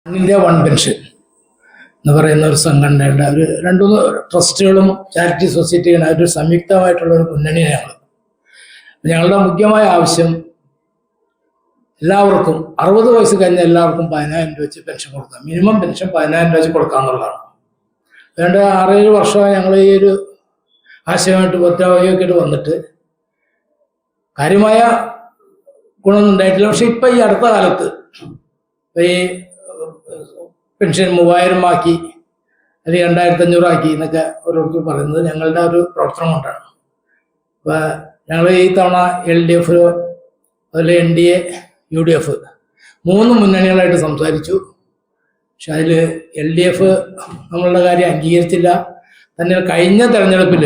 India one pension എന്ന് പറയുന്ന ഒരു സംഘടനയുടെ ഒരു രണ്ടുമൂന്ന് ട്രസ്റ്റുകളും ചാരിറ്റി സൊസൈറ്റികളും ഒരു സംയുക്തമായിട്ടുള്ള ഒരു മുന്നണിയാണ്. ഞങ്ങളുടെ മുഖ്യമായ ആവശ്യം എല്ലാവർക്കും 60 വയസ്സ് കഴിഞ്ഞ എല്ലാവർക്കും 10,000 രൂപ വെച്ച് പെൻഷൻ കൊടുക്കാം. മിനിമം പെൻഷൻ 10,000 രൂപ വെച്ച് കൊടുക്കാന്നുള്ളതാണ്. അതുകൊണ്ട് 6-7 വർഷമായി ഞങ്ങൾ ഈ ഒരു ആശയമായിട്ട് ഒറ്റവകയൊക്കെയായിട്ട് വന്നിട്ട് കാര്യമായ ഗുണമൊന്നും ഉണ്ടായിട്ടില്ല. പക്ഷെ ഇപ്പം ഈ അടുത്ത കാലത്ത് ഈ പെൻഷൻ 3000 ആക്കി അല്ലെങ്കിൽ 2500 ആക്കി എന്നൊക്കെ ഓരോരുത്തർ പറയുന്നത് ഞങ്ങളുടെ ഒരു പ്രവർത്തനം കൊണ്ടാണ്. അപ്പോൾ ഞങ്ങൾ ഈ തവണ LDF അതുപോലെ NDA UDF 3 മുന്നണികളായിട്ട് സംസാരിച്ചു. പക്ഷെ അതിൽ LDF നമ്മളുടെ കാര്യം അംഗീകരിച്ചില്ല. തന്നെ കഴിഞ്ഞ തെരഞ്ഞെടുപ്പിൽ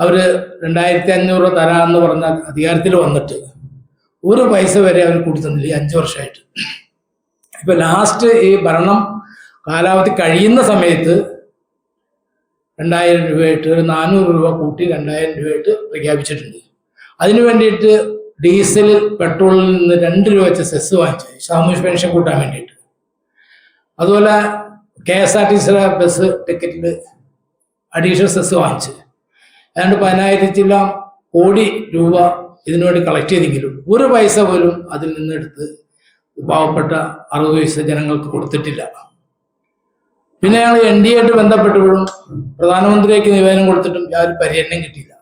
അവർ 2500 തരാമെന്ന് പറഞ്ഞ അധികാരത്തിൽ വന്നിട്ട് ഒരു പൈസ വരെ അവർ കൂടി തന്നില്ല 5 വർഷമായിട്ട്. ഇപ്പൊ ലാസ്റ്റ് ഈ ഭരണം കാലാവധി കഴിയുന്ന സമയത്ത് 2000 രൂപയായിട്ട് ഒരു 400 രൂപ കൂട്ടി 2000 രൂപയായിട്ട് പ്രഖ്യാപിച്ചിട്ടുണ്ട്. അതിനു വേണ്ടിയിട്ട് ഡീസൽ പെട്രോളിൽ നിന്ന് 2 രൂപ വെച്ച് സെസ് വാങ്ങിച്ചു സാമൂഹ്യ പെൻഷൻ കൂട്ടാൻ വേണ്ടിയിട്ട്. അതുപോലെ KSRTC ബസ് ടിക്കറ്റിൽ അഡീഷണൽ സെസ് വാങ്ങിച്ച് ഏതാണ്ട് 10,000 കോടി രൂപ ഇതിനു വേണ്ടി കളക്ട് ചെയ്തെങ്കിലും ഒരു പൈസ പോലും അതിൽ നിന്നെടുത്ത് പാവപ്പെട്ട 60 വയസ്സ് ജനങ്ങൾക്ക് കൊടുത്തിട്ടില്ല. പിന്നെ ഞങ്ങൾ NDA ആയിട്ട് ബന്ധപ്പെട്ടപ്പോഴും പ്രധാനമന്ത്രിക്ക് നിവേദനം കൊടുത്തിട്ടും യാതൊരു പരിഗണനയും കിട്ടിയില്ല.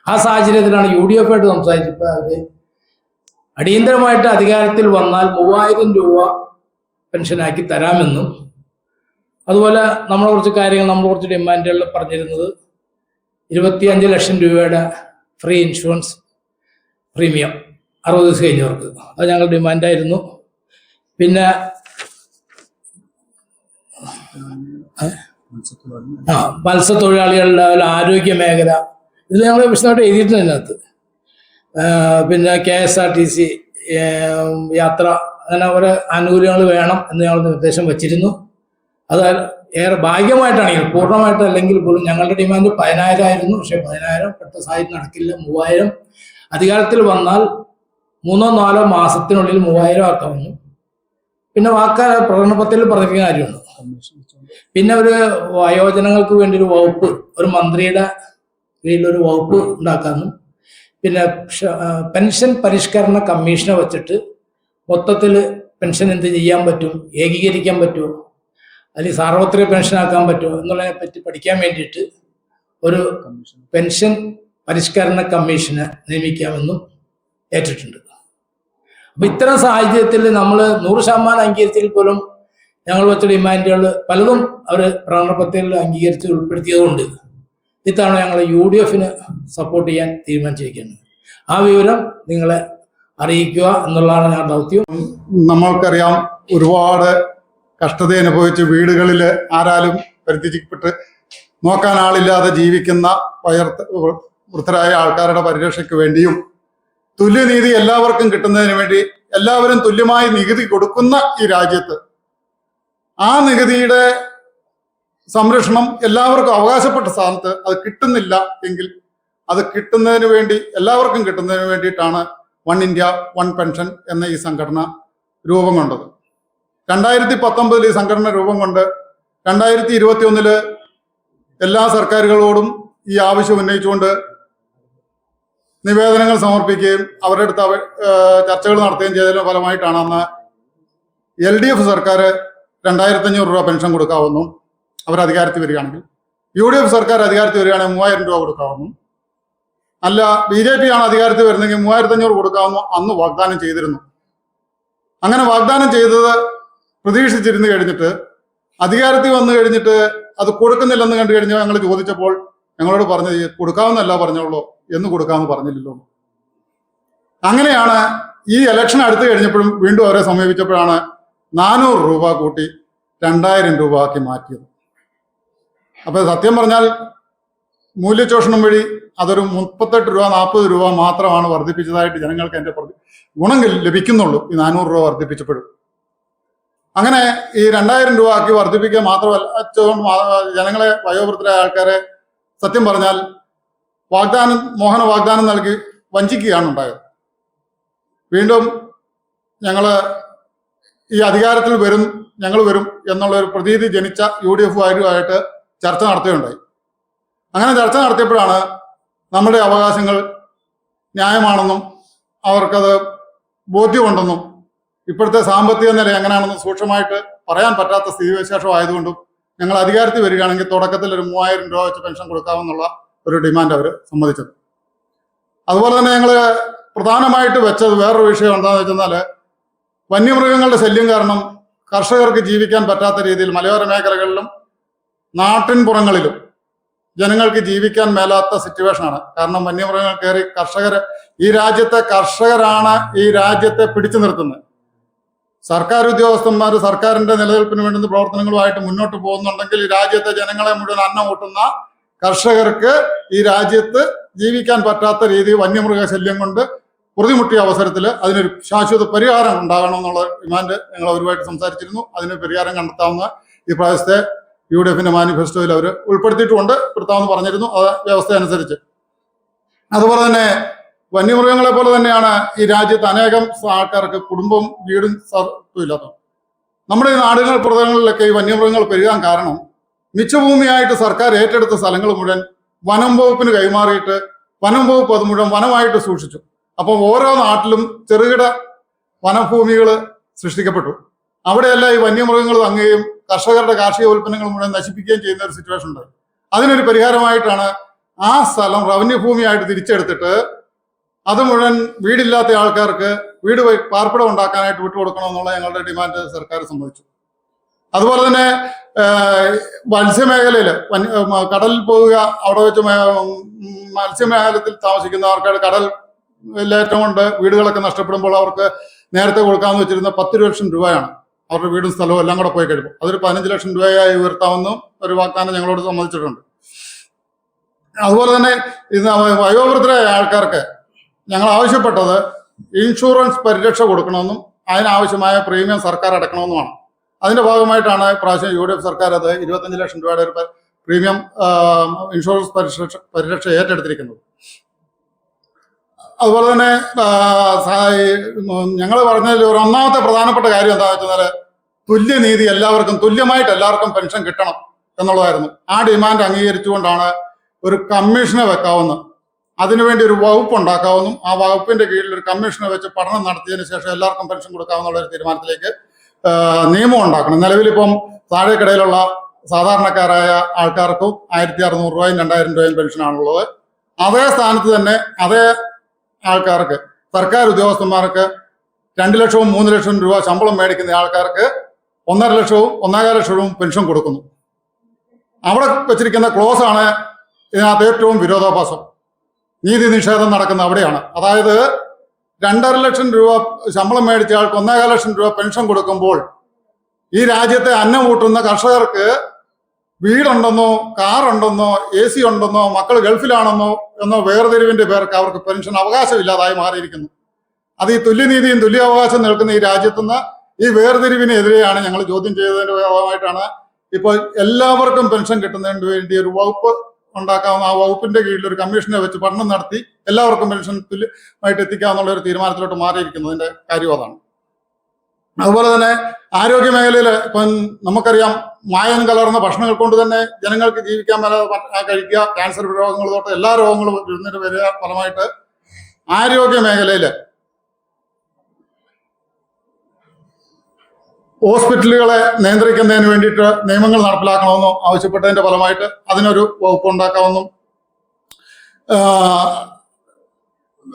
ആ സാഹചര്യത്തിലാണ് UDF ആയിട്ട് സംസാരിച്ചപ്പോൾ അവർ അടിയന്തരമായിട്ട് അധികാരത്തിൽ വന്നാൽ 3000 രൂപ പെൻഷനാക്കി തരാമെന്നും അതുപോലെ നമ്മളെ കുറച്ച് ഡിമാൻഡുകൾ പറഞ്ഞിരുന്നത് 25 ലക്ഷം രൂപയുടെ ഫ്രീ ഇൻഷുറൻസ് പ്രീമിയം 60 ദിവസം കഴിഞ്ഞവർക്ക്, അത് ഞങ്ങൾ ഡിമാൻഡായിരുന്നു. പിന്നെ മത്സ്യത്തൊഴിലാളികളുടെ ആരോഗ്യ മേഖല ഇത് ഞങ്ങൾ വിശദമായിട്ട് എഴുതിയിട്ടുണ്ട് അതിനകത്ത്. പിന്നെ KSRTC യാത്ര അങ്ങനെ ഓരോ ആനുകൂല്യങ്ങൾ വേണം എന്ന് ഞങ്ങൾ നിർദ്ദേശം വച്ചിരുന്നു. അത് ഏറെ ഭാഗ്യമായിട്ടാണെങ്കിൽ പൂർണ്ണമായിട്ട് അല്ലെങ്കിൽ പോലും ഞങ്ങളുടെ ഡിമാൻഡ് 10,000 ആയിരുന്നു. പക്ഷെ 10,000 പെട്ട സാഹചര്യം നടക്കില്ല. 3000 അധികാരത്തിൽ വന്നാൽ 3-4 മാസത്തിനുള്ളിൽ 3000 ആക്കാമെന്നും പിന്നെ പ്രകടന പത്രത്തിൽ പറഞ്ഞിരിക്കുന്ന കാര്യമുണ്ട്. പിന്നെ ഒരു വയോജനങ്ങൾക്ക് വേണ്ടി ഒരു വകുപ്പ്, ഒരു മന്ത്രിയുടെ കീഴിലൊരു വകുപ്പ് ഉണ്ടാക്കാമെന്നും പിന്നെ പെൻഷൻ പരിഷ്കരണ കമ്മീഷനെ വെച്ചിട്ട് മൊത്തത്തിൽ പെൻഷൻ എന്ത് ചെയ്യാൻ പറ്റും, ഏകീകരിക്കാൻ പറ്റുമോ, അല്ലെങ്കിൽ സാർവത്രിക പെൻഷനാക്കാൻ പറ്റുമോ എന്നുള്ളതിനെ പറ്റി പഠിക്കാൻ വേണ്ടിയിട്ട് ഒരു പെൻഷൻ പരിഷ്കരണ കമ്മീഷനെ നിയമിക്കാമെന്നും ഏറ്റിട്ടുണ്ട്. അപ്പൊ ഇത്തരം സാഹചര്യത്തിൽ നമ്മൾ 100% അംഗീകരിച്ചതിൽ പോലും ഞങ്ങൾ വെച്ച ഡിമാൻഡുകൾ പലതും അവർ പ്രകടനപത്രത്തിൽ അംഗീകരിച്ച് ഉൾപ്പെടുത്തിയതുകൊണ്ട് ഇത്തവണ ഞങ്ങൾ UDF-ന് സപ്പോർട്ട് ചെയ്യാൻ തീരുമാനിച്ചിരിക്കുന്നത്. ആ വിവരം നിങ്ങളെ അറിയിക്കുക എന്നുള്ളതാണ് ഞങ്ങളുടെ ദൗത്യം. നമ്മൾക്കറിയാം, ഒരുപാട് കഷ്ടത അനുഭവിച്ച് വീടുകളിൽ ആരാലും പരിത്യജിക്കപ്പെട്ട് നോക്കാൻ ആളില്ലാതെ ജീവിക്കുന്ന വൃദ്ധരായ ആൾക്കാരുടെ പരിരക്ഷയ്ക്ക് വേണ്ടിയും തുല്യനീതി എല്ലാവർക്കും കിട്ടുന്നതിന് വേണ്ടി എല്ലാവരും തുല്യമായി നികുതി കൊടുക്കുന്ന ഈ രാജ്യത്ത് ആ നികുതിയുടെ സംരക്ഷണം എല്ലാവർക്കും അവകാശപ്പെട്ട സ്ഥാനത്ത് അത് കിട്ടുന്നില്ല എങ്കിൽ അത് കിട്ടുന്നതിന് വേണ്ടി എല്ലാവർക്കും കിട്ടുന്നതിന് വേണ്ടിയിട്ടാണ് വൺ ഇന്ത്യ വൺ പെൻഷൻ എന്ന ഈ സംഘടന രൂപം കൊണ്ടത്. 2019 ഈ സംഘടന രൂപം കൊണ്ട് 2021 എല്ലാ സർക്കാരുകളോടും ഈ ആവശ്യം ഉന്നയിച്ചുകൊണ്ട് നിവേദനങ്ങൾ സമർപ്പിക്കുകയും അവരുടെ അടുത്ത് ചർച്ചകൾ നടത്തുകയും ചെയ്തതിന്റെ ഫലമായിട്ടാണ് അന്ന് LDF സർക്കാർ 2,500 രൂപ പെൻഷൻ കൊടുക്കാവുന്നു അവർ അധികാരത്തിൽ വരികയാണെങ്കിൽ, UDF സർക്കാർ അധികാരത്തിൽ വരികയാണെങ്കിൽ 3,000 രൂപ കൊടുക്കാവുന്നു, അല്ല BJP ആണ് അധികാരത്തിൽ വരുന്നെങ്കിൽ 3,500 കൊടുക്കാവുന്നു അന്ന് വാഗ്ദാനം ചെയ്തിരുന്നു. അങ്ങനെ വാഗ്ദാനം ചെയ്തത് പ്രതീക്ഷിച്ചിരുന്നു കഴിഞ്ഞിട്ട് അധികാരത്തിൽ വന്നു കഴിഞ്ഞിട്ട് അത് കൊടുക്കുന്നില്ലെന്ന് കണ്ടു കഴിഞ്ഞാൽ ഞങ്ങൾ ചോദിച്ചപ്പോൾ ഞങ്ങളോട് പറഞ്ഞത് കൊടുക്കാവുന്നല്ല പറഞ്ഞോളൂ, എന്ന് കൊടുക്കാമെന്ന് പറഞ്ഞില്ലല്ലോ. അങ്ങനെയാണ് ഈ ഇലക്ഷൻ അടുത്ത് കഴിഞ്ഞപ്പോഴും വീണ്ടും അവരെ സമീപിച്ചപ്പോഴാണ് 400 രൂപ കൂട്ടി 2,000 രൂപ ആക്കി മാറ്റിയത്. അപ്പൊ സത്യം പറഞ്ഞാൽ മൂല്യശോഷണം വഴി അതൊരു 38 രൂപ 40 രൂപ മാത്രമാണ് വർദ്ധിപ്പിച്ചതായിട്ട് ജനങ്ങൾക്ക് എൻ്റെ ഗുണം ലഭിക്കുന്നുള്ളൂ ഈ 400 രൂപ വർദ്ധിപ്പിച്ചപ്പോഴും. അങ്ങനെ ഈ 2,000 രൂപ ആക്കി വർദ്ധിപ്പിക്കുക മാത്രമല്ല ജനങ്ങളെ വയോവൃദ്ധരായ ആൾക്കാരെ സത്യം പറഞ്ഞാൽ മോഹന വാഗ്ദാനം നൽകി വഞ്ചിക്കുകയാണ് ഉണ്ടായത്. വീണ്ടും ഞങ്ങൾ ഈ അധികാരത്തിൽ ഞങ്ങൾ വരും എന്നുള്ള ഒരു പ്രതീതി ജനിച്ച UDF ആയിട്ട് ചർച്ച നടത്തുകയുണ്ടായി. അങ്ങനെ ചർച്ച നടത്തിയപ്പോഴാണ് നമ്മുടെ അവകാശങ്ങൾ ന്യായമാണെന്നും അവർക്കത് ബോധ്യമുണ്ടെന്നും ഇപ്പോഴത്തെ സാമ്പത്തിക നില എങ്ങനെയാണെന്ന് സൂക്ഷ്മമായിട്ട് പറയാൻ പറ്റാത്ത സ്ഥിതിവിശേഷം ആയതുകൊണ്ടും ഞങ്ങൾ അധികാരത്തിൽ വരികയാണെങ്കിൽ തുടക്കത്തിൽ ഒരു 3000 രൂപ വെച്ച് പെൻഷൻ കൊടുക്കാമെന്നുള്ള ഒരു ഡിമാൻഡ് അവർ സമ്മതിച്ചത്. അതുപോലെ തന്നെ ഞങ്ങൾ പ്രധാനമായിട്ട് വെച്ചത് വേറൊരു വിഷയം എന്താണെന്ന് വെച്ചാൽ വന്യമൃഗങ്ങളുടെ ശല്യം കാരണം കർഷകർക്ക് ജീവിക്കാൻ പറ്റാത്ത രീതിയിൽ മലയോര മേഖലകളിലും നാട്ടിൻപുറങ്ങളിലും ജനങ്ങൾക്ക് ജീവിക്കാൻ മേലാത്ത സിറ്റുവേഷനാണ്. കാരണം വന്യമൃഗങ്ങൾ കയറി ഈ രാജ്യത്തെ കർഷകരാണ് ഈ രാജ്യത്തെ പിടിച്ചു നിർത്തുന്നത്. സർക്കാർ ഉദ്യോഗസ്ഥന്മാർ സർക്കാരിന്റെ നിലനിൽപ്പിന് വേണ്ടുന്ന പ്രവർത്തനങ്ങളുമായിട്ട് മുന്നോട്ട് പോകുന്നുണ്ടെങ്കിൽ ഈ രാജ്യത്തെ ജനങ്ങളെ മുഴുവൻ അന്നം ഊട്ടുന്ന കർഷകർക്ക് ഈ രാജ്യത്ത് ജീവിക്കാൻ പറ്റാത്ത രീതി വന്യമൃഗ ശല്യം കൊണ്ട് പ്രതിമുട്ടിയ അവസരത്തിൽ അതിനൊരു ശാശ്വത പരിഹാരം ഉണ്ടാകണമെന്നുള്ള ഡിമാൻഡ് ഞങ്ങൾ അവരുമായിട്ട് സംസാരിച്ചിരുന്നു. അതിന് പരിഹാരം കണ്ടെത്താവുന്ന ഈ പ്രാവശ്യത്തെ UDFന്റെ മാനിഫെസ്റ്റോയിൽ അവർ ഉൾപ്പെടുത്താമെന്ന് പറഞ്ഞിരുന്നു. അത് വ്യവസ്ഥ അനുസരിച്ച്. അതുപോലെ തന്നെ വന്യമൃഗങ്ങളെ പോലെ തന്നെയാണ് ഈ രാജ്യത്ത് അനേകം ആൾക്കാർക്ക് കുടുംബവും വീടും ഇല്ലാത്തത്. നമ്മുടെ ഈ നാടുകൾ പ്രദേശങ്ങളിലൊക്കെ ഈ വന്യമൃഗങ്ങൾ പെരുകാൻ കാരണം മിച്ചഭൂമിയായിട്ട് സർക്കാർ ഏറ്റെടുത്ത സ്ഥലങ്ങൾ മുഴുവൻ വനം വകുപ്പിന് കൈമാറിയിട്ട് വനം വകുപ്പ് അത് മുഴുവൻ വനമായിട്ട് സൂക്ഷിച്ചു. അപ്പോൾ ഓരോ നാട്ടിലും ചെറുകിട വനഭൂമികൾ സൃഷ്ടിക്കപ്പെട്ടു. അവിടെയെല്ലാം ഈ വന്യമൃഗങ്ങൾ തങ്ങുകയും കർഷകരുടെ കാർഷിക ഉൽപ്പന്നങ്ങൾ മുഴുവൻ നശിപ്പിക്കുകയും ചെയ്യുന്ന ഒരു സിറ്റുവേഷൻ ഉണ്ട്. അതിനൊരു പരിഹാരമായിട്ടാണ് ആ സ്ഥലം റവന്യൂ ഭൂമിയായിട്ട് തിരിച്ചെടുത്തിട്ട് അത് മുഴുവൻ വീടില്ലാത്ത ആൾക്കാർക്ക് വീട് പാർപ്പിടം ഉണ്ടാക്കാനായിട്ട് വിട്ടുകൊടുക്കണമെന്നുള്ള ഞങ്ങളുടെ ഡിമാൻഡ് സർക്കാർ സമ്മതിച്ചു. അതുപോലെ തന്നെ മത്സ്യമേഖലയിൽ കടലിൽ പോവുക, അവിടെ വെച്ച് മത്സ്യമേഖലത്തിൽ താമസിക്കുന്നവർക്ക് കടലിലേറ്റം കൊണ്ട് വീടുകളൊക്കെ നഷ്ടപ്പെടുമ്പോൾ അവർക്ക് നേരത്തെ കൊടുക്കാമെന്ന് വെച്ചിരുന്ന 10 ലക്ഷം രൂപയാണ് അവരുടെ വീടും സ്ഥലവും എല്ലാം കൂടെ പോയി കഴിയുമ്പോൾ. അതൊരു 15 ലക്ഷം രൂപയായി ഉയർത്താമെന്നും ഒരു വാഗ്ദാനം ഞങ്ങളോട് സമ്മതിച്ചിട്ടുണ്ട്. അതുപോലെ തന്നെ ഇത് വയോവൃദ്ധരായ ആൾക്കാർക്ക് ഞങ്ങൾ ആവശ്യപ്പെട്ടത് ഇൻഷുറൻസ് പരിരക്ഷ കൊടുക്കണമെന്നും അതിനാവശ്യമായ പ്രീമിയം സർക്കാർ അടക്കണമെന്നുമാണ്. അതിന്റെ ഭാഗമായിട്ടാണ് പ്രാവശ്യം UDF സർക്കാർ അത് 25 ലക്ഷം രൂപയുടെ ഒരു പ്രീമിയം ഇൻഷുറൻസ് പരിരക്ഷ ഏറ്റെടുത്തിരിക്കുന്നത്. അതുപോലെ തന്നെ ഞങ്ങൾ പറഞ്ഞതിൽ ഒരു ഒന്നാമത്തെ പ്രധാനപ്പെട്ട കാര്യം എന്താണെന്ന് വെച്ചാൽ തുല്യനീതി, തുല്യമായിട്ട് എല്ലാവർക്കും പെൻഷൻ കിട്ടണം എന്നുള്ളതായിരുന്നു. ആ ഡിമാൻഡ് അംഗീകരിച്ചുകൊണ്ടാണ് ഒരു കമ്മീഷനെ വെക്കാവുന്നത്, അതിനുവേണ്ടി ഒരു വകുപ്പ് ഉണ്ടാക്കാവുന്നു, ആ വകുപ്പിന്റെ കീഴിൽ ഒരു കമ്മീഷനെ വെച്ച് പഠനം നടത്തിയതിനു ശേഷം എല്ലാവർക്കും പെൻഷൻ കൊടുക്കാവുന്ന ഒരു തീരുമാനത്തിലേക്ക് നിയമം ഉണ്ടാക്കണം. നിലവിലിപ്പം താഴേക്കിടയിലുള്ള സാധാരണക്കാരായ ആൾക്കാർക്കും 1600 രൂപയും 2000 രൂപയും പെൻഷനാണുള്ളത്. അതേ സ്ഥാനത്ത് തന്നെ അതേ ആൾക്കാർക്ക് സർക്കാർ ഉദ്യോഗസ്ഥന്മാർക്ക് 2 ലക്ഷവും 3 ലക്ഷം രൂപ ശമ്പളം മേടിക്കുന്ന ആൾക്കാർക്ക് 1.5 ലക്ഷവും 1.25 ലക്ഷവും പെൻഷൻ കൊടുക്കുന്നു. അവിടെ വെച്ചിരിക്കുന്ന ക്ലോസ് ആണ് ഇതിനകത്ത് ഏറ്റവും വിരോധാഭാസം. നീതി നിഷേധം നടക്കുന്ന അവിടെയാണ്. അതായത് 2.5 ലക്ഷം രൂപ ശമ്പളം മേടിച്ച ആൾക്ക് 1.25 ലക്ഷം രൂപ പെൻഷൻ കൊടുക്കുമ്പോൾ ഈ രാജ്യത്തെ അന്നം കൂട്ടുന്ന കർഷകർക്ക് വീടുണ്ടെന്നോ കാറുണ്ടെന്നോ AC ഉണ്ടെന്നോ മക്കൾ ഗൾഫിലാണെന്നോ എന്നോ വേർതിരിവിന്റെ പേർക്ക് അവർക്ക് പെൻഷൻ അവകാശമില്ലാതായി മാറിയിരിക്കുന്നു. അത് ഈ തുല്യനീതിയും തുല്യാവകാശം നിൽക്കുന്ന ഈ രാജ്യത്തുനിന്ന് ഈ വേർതിരിവിനെതിരെയാണ് ഞങ്ങൾ ചോദ്യം ചെയ്തതിന്റെ ഭാഗമായിട്ടാണ് ഇപ്പോൾ എല്ലാവർക്കും പെൻഷൻ കിട്ടുന്നതിന് വേണ്ടി ഒരു വകുപ്പ് ഉണ്ടാക്കാവുന്ന, ആ വകുപ്പിന്റെ കീഴിൽ ഒരു കമ്മീഷനെ വെച്ച് പഠനം നടത്തി എല്ലാവർക്കും പെൻഷൻ തുല്യമായിട്ട് എത്തിക്കാന്നുള്ള ഒരു തീരുമാനത്തിലോട്ട് മാറിയിരിക്കുന്നതിന്റെ കാര്യം അതാണ്. അതുപോലെ തന്നെ ആരോഗ്യ മേഖലയിൽ ഇപ്പം നമുക്കറിയാം, മായം കലർന്ന ഭക്ഷണങ്ങൾ കൊണ്ട് തന്നെ ജനങ്ങൾക്ക് ജീവിക്കാൻ മേലാതെ കഴിക്കുക, ക്യാൻസർ രോഗങ്ങൾ തൊട്ട് എല്ലാ രോഗങ്ങളും വരുന്നതിന് വരിക ഫലമായിട്ട് ആരോഗ്യ മേഖലയിൽ ഹോസ്പിറ്റലുകളെ നിയന്ത്രിക്കുന്നതിന് വേണ്ടിയിട്ട് നിയമങ്ങൾ നടപ്പിലാക്കണമെന്നും ആവശ്യപ്പെട്ടതിന്റെ ഫലമായിട്ട് അതിനൊരു വകുപ്പ് ഉണ്ടാക്കാമെന്നും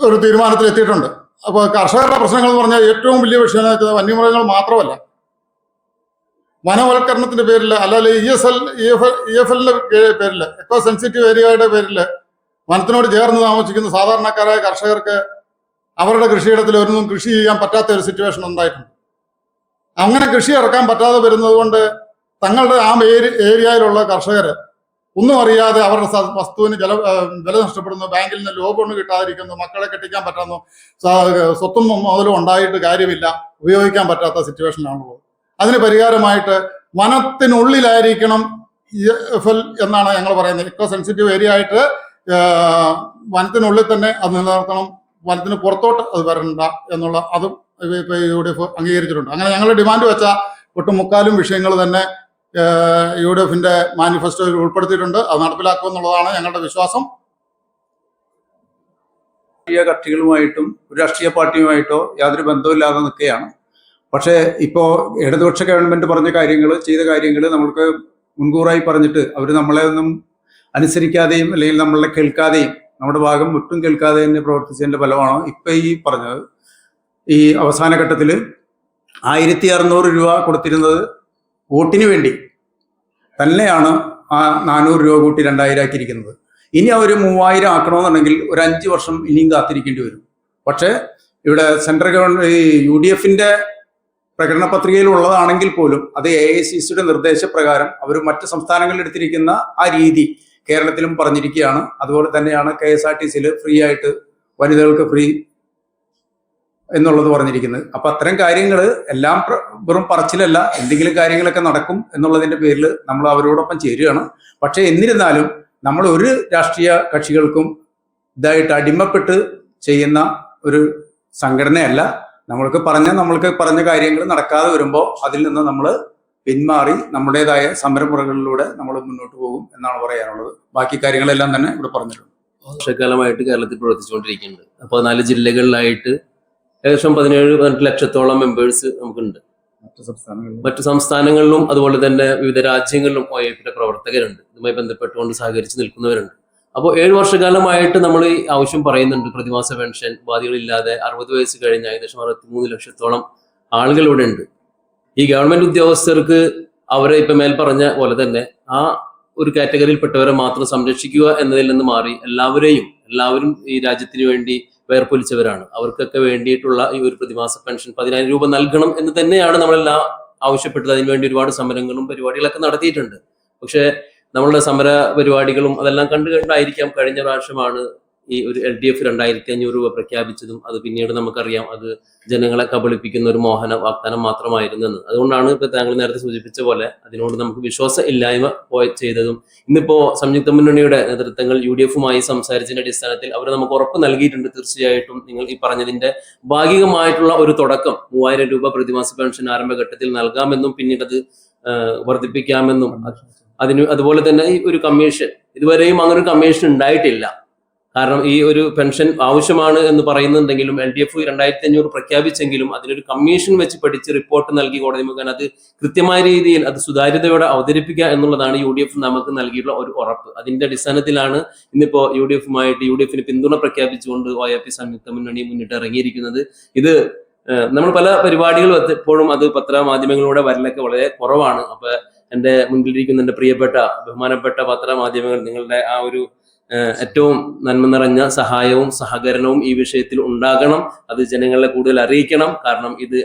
ഒരു തീരുമാനത്തിൽ എത്തിയിട്ടുണ്ട്. അപ്പോൾ കർഷകരുടെ പ്രശ്നങ്ങൾ എന്ന് പറഞ്ഞാൽ ഏറ്റവും വലിയ വിഷയം എന്ന് വെച്ചാൽ വന്യമൃഗങ്ങൾ മാത്രമല്ല, വനവൽക്കരണത്തിന്റെ പേരിൽ അല്ലെങ്കിൽ EFLന്റെ പേരിൽ, എക്കോ സെൻസിറ്റീവ് ഏരിയയുടെ പേരിൽ വനത്തിനോട് ചേർന്ന് താമസിക്കുന്ന സാധാരണക്കാരായ കർഷകർക്ക് അവരുടെ കൃഷിയിടത്തിൽ ഒന്നും കൃഷി ചെയ്യാൻ പറ്റാത്ത ഒരു സിറ്റുവേഷൻ ഉണ്ടായിട്ടുണ്ട്. അങ്ങനെ കൃഷി ഇറക്കാൻ പറ്റാതെ വരുന്നത് കൊണ്ട് തങ്ങളുടെ ആ ഏരിയയിലുള്ള കർഷകർ ഒന്നും അറിയാതെ അവരുടെ വസ്തുവിന് വില നഷ്ടപ്പെടുന്നു, ബാങ്കിൽ നിന്ന് ലോൺ കിട്ടാതിരിക്കുന്നു, മക്കളെ കെട്ടിക്കാൻ പറ്റുന്നു, സ്വത്തും മുതലും ഉണ്ടായിട്ട് കാര്യമില്ല, ഉപയോഗിക്കാൻ പറ്റാത്ത സിറ്റുവേഷനിലാണുള്ളത്. അതിന് പരിഹാരമായിട്ട് വനത്തിനുള്ളിലായിരിക്കണം EFL എന്നാണ് ഞങ്ങൾ പറയുന്നത്. എക്കോ സെൻസിറ്റീവ് ഏരിയ ആയിട്ട് വനത്തിനുള്ളിൽ തന്നെ അത് നിലനിർത്തണം, വനത്തിന് പുറത്തോട്ട് അത് വരണ്ട എന്നുള്ള അതും ഇപ്പോൾ UDF അംഗീകരിച്ചിട്ടുണ്ട്. അങ്ങനെ ഞങ്ങൾ ഡിമാൻഡ് വെച്ച ഒട്ടുമുക്കാലും വിഷയങ്ങൾ തന്നെ UDFന്റെ മാനിഫെസ്റ്റോയിൽ ഉൾപ്പെടുത്തിയിട്ടുണ്ട്. അത് നടപ്പിലാക്കുമെന്നുള്ളതാണ് ഞങ്ങളുടെ വിശ്വാസം. രാഷ്ട്രീയ കക്ഷികളുമായിട്ടും ഒരു രാഷ്ട്രീയ പാർട്ടിയുമായിട്ടോ യാതൊരു ബന്ധമില്ലാതെ നിൽക്കുകയാണ്. പക്ഷേ ഇപ്പോൾ ഇടതുപക്ഷ ഗവൺമെന്റ് പറഞ്ഞ കാര്യങ്ങൾ, ചെയ്ത കാര്യങ്ങൾ നമ്മൾക്ക് മുൻകൂറായി പറഞ്ഞിട്ട് അവർ നമ്മളെ ഒന്നും അനുസരിക്കാതെയും അല്ലെങ്കിൽ നമ്മളെ കേൾക്കാതെയും നമ്മുടെ ഭാഗം ഒട്ടും കേൾക്കാതെ തന്നെ പ്രവർത്തിച്ചതിന്റെ ഫലമാണ് ഇപ്പൊ ഈ പറഞ്ഞത്. ഈ അവസാന ഘട്ടത്തിൽ 1600 രൂപ കൊടുത്തിരുന്നത് വോട്ടിന് വേണ്ടി തന്നെയാണ് ആ 400 രൂപ കൂട്ടി 2000 ആക്കിയിരിക്കുന്നത്. ഇനി അവർ 3000 ആക്കണമെന്നുണ്ടെങ്കിൽ ഒരു 5 വർഷം ഇനിയും കാത്തിരിക്കേണ്ടി വരും. പക്ഷേ ഇവിടെ സെൻട്രൽ ഗവൺമെന്റ് UDFന്റെ പ്രകടന പത്രികയിൽ ഉള്ളതാണെങ്കിൽ പോലും അത് AICCയുടെ നിർദ്ദേശപ്രകാരം അവർ മറ്റ് സംസ്ഥാനങ്ങളിൽ എടുത്തിരിക്കുന്ന ആ രീതി കേരളത്തിലും പറഞ്ഞിരിക്കുകയാണ്. അതുപോലെ തന്നെയാണ് KSRTCയിൽ ഫ്രീ ആയിട്ട് വനിതകൾക്ക് ഫ്രീ എന്നുള്ളത് പറഞ്ഞിരിക്കുന്നത്. അപ്പൊ അത്തരം കാര്യങ്ങൾ എല്ലാം വെറും പറച്ചിലല്ല, എന്തെങ്കിലും കാര്യങ്ങളൊക്കെ നടക്കും എന്നുള്ളതിന്റെ പേരിൽ നമ്മൾ അവരോടൊപ്പം ചേരുകയാണ്. പക്ഷെ എന്നിരുന്നാലും നമ്മൾ ഒരു രാഷ്ട്രീയ കക്ഷികൾക്കും ഇതായിട്ട് അടിമപ്പെട്ട് ചെയ്യുന്ന ഒരു സംഘടനയല്ല. നമ്മൾക്ക് പറഞ്ഞ കാര്യങ്ങൾ നടക്കാതെ വരുമ്പോൾ അതിൽ നിന്ന് നമ്മൾ പിന്മാറി നമ്മുടേതായ സമരമുറകളിലൂടെ നമ്മൾ മുന്നോട്ട് പോകും എന്നാണ് പറയാനുള്ളത്. ബാക്കി കാര്യങ്ങളെല്ലാം തന്നെ ഇവിടെ പറഞ്ഞിട്ടുണ്ട്. വർഷക്കാലമായിട്ട് കേരളത്തിൽ പ്രവർത്തിച്ചുകൊണ്ടിരിക്കുന്നുണ്ട്. 14 ജില്ലകളിലായിട്ട് ഏകദേശം 17-18 ലക്ഷത്തോളം മെമ്പേഴ്സ് നമുക്കുണ്ട്. മറ്റു സംസ്ഥാനങ്ങളിലും അതുപോലെ തന്നെ വിവിധ രാജ്യങ്ങളിലും OIFന്റെ പ്രവർത്തകരുണ്ട്. ഇതുമായി ബന്ധപ്പെട്ടുകൊണ്ട് സഹകരിച്ച് നിൽക്കുന്നവരുണ്ട്. അപ്പോൾ 7 വർഷക്കാലമായിട്ട് നമ്മൾ ഈ ആവശ്യം പറയുന്നുണ്ട്. പ്രതിമാസ പെൻഷൻ ബാധ്യതകളില്ലാതെ 60 വയസ്സ് കഴിഞ്ഞ ഏകദേശം 63 ലക്ഷത്തോളം ആളുകൾ ഇവിടെ ഉണ്ട്. ഈ ഗവൺമെന്റ് ഉദ്യോഗസ്ഥർക്ക് അവരെ ഇപ്പൊ മേൽ പറഞ്ഞ പോലെ തന്നെ ആ ഒരു കാറ്റഗറിയിൽപ്പെട്ടവരെ മാത്രം സംരക്ഷിക്കുക എന്നതിൽ നിന്ന് മാറി എല്ലാവരും ഈ രാജ്യത്തിന് വേണ്ടി വേർപ്പൊലിച്ചവരാണ്. അവർക്കൊക്കെ വേണ്ടിയിട്ടുള്ള ഈ ഒരു പ്രതിമാസ പെൻഷൻ 10,000 രൂപ നൽകണം എന്ന് തന്നെയാണ് നമ്മളെല്ലാം ആവശ്യപ്പെട്ടത്. അതിനുവേണ്ടി ഒരുപാട് സമരങ്ങളും പരിപാടികളൊക്കെ നടത്തിയിട്ടുണ്ട്. പക്ഷെ നമ്മളുടെ സമര പരിപാടികളും അതെല്ലാം കണ്ടായിരിക്കാം കഴിഞ്ഞ പ്രാവശ്യമാണ് ഈ ഒരു LDF 2500 രൂപ പ്രഖ്യാപിച്ചതും അത് പിന്നീട് നമുക്കറിയാം അത് ജനങ്ങളെ കബളിപ്പിക്കുന്ന ഒരു മോഹന വാഗ്ദാനം മാത്രമായിരുന്നു എന്ന്. അതുകൊണ്ടാണ് ഇപ്പൊ താങ്കൾ നേരത്തെ സൂചിപ്പിച്ച പോലെ അതിനോട് നമുക്ക് വിശ്വാസം ഇല്ലായ്മ ചെയ്തതും. ഇന്നിപ്പോ സംയുക്ത മുന്നണിയുടെ നേതൃത്വങ്ങൾ UDFുമായി സംസാരിച്ചതിന്റെ അടിസ്ഥാനത്തിൽ അവർ നമുക്ക് ഉറപ്പ് നൽകിയിട്ടുണ്ട്. തീർച്ചയായിട്ടും നിങ്ങൾ ഈ പറഞ്ഞതിന്റെ ഭാഗികമായിട്ടുള്ള ഒരു തുടക്കം 3000 രൂപ പ്രതിമാസ പെൻഷൻ ആരംഭഘട്ടത്തിൽ നൽകാമെന്നും പിന്നീട് അത് വർദ്ധിപ്പിക്കാമെന്നും അതുപോലെ തന്നെ ഈ ഒരു കമ്മീഷൻ ഇതുവരെയും അങ്ങനെ ഒരു കമ്മീഷൻ ഉണ്ടായിട്ടില്ല. കാരണം ഈ ഒരു പെൻഷൻ ആവശ്യമാണ് എന്ന് പറയുന്നുണ്ടെങ്കിലും LDF 2500 പ്രഖ്യാപിച്ചെങ്കിലും അതിനൊരു കമ്മീഷൻ വെച്ച് പഠിച്ച് റിപ്പോർട്ട് നൽകി കോടതി മുഖേന അത് കൃത്യമായ രീതിയിൽ അത് സുതാര്യതയോടെ അവതരിപ്പിക്കുക എന്നുള്ളതാണ് UDF നമുക്ക് നൽകിയിട്ടുള്ള ഒരു ഉറപ്പ്. അതിന്റെ അടിസ്ഥാനത്തിലാണ് ഇന്നിപ്പോ UDFന് പിന്തുണ പ്രഖ്യാപിച്ചുകൊണ്ട് OIF സംയുക്ത മുന്നണി മുന്നിട്ട് ഇറങ്ങിയിരിക്കുന്നത്. ഇത് നമ്മൾ പല പരിപാടികളും എപ്പോഴും അത് പത്രമാധ്യമങ്ങളിലൂടെ വരലൊക്കെ വളരെ കുറവാണ്. അപ്പൊ എന്റെ മുൻപിലിരിക്കുന്ന എന്റെ പ്രിയപ്പെട്ട ബഹുമാനപ്പെട്ട പത്രമാധ്യമങ്ങൾ നിങ്ങളുടെ ആ ഒരു ഏറ്റവും നന്മ നിറഞ്ഞ സഹായവും സഹകരണവും ഈ വിഷയത്തിൽ ഉണ്ടാകണം. അത് ജനങ്ങളെ കൂടുതൽ അറിയിക്കണം. കാരണം ഇത്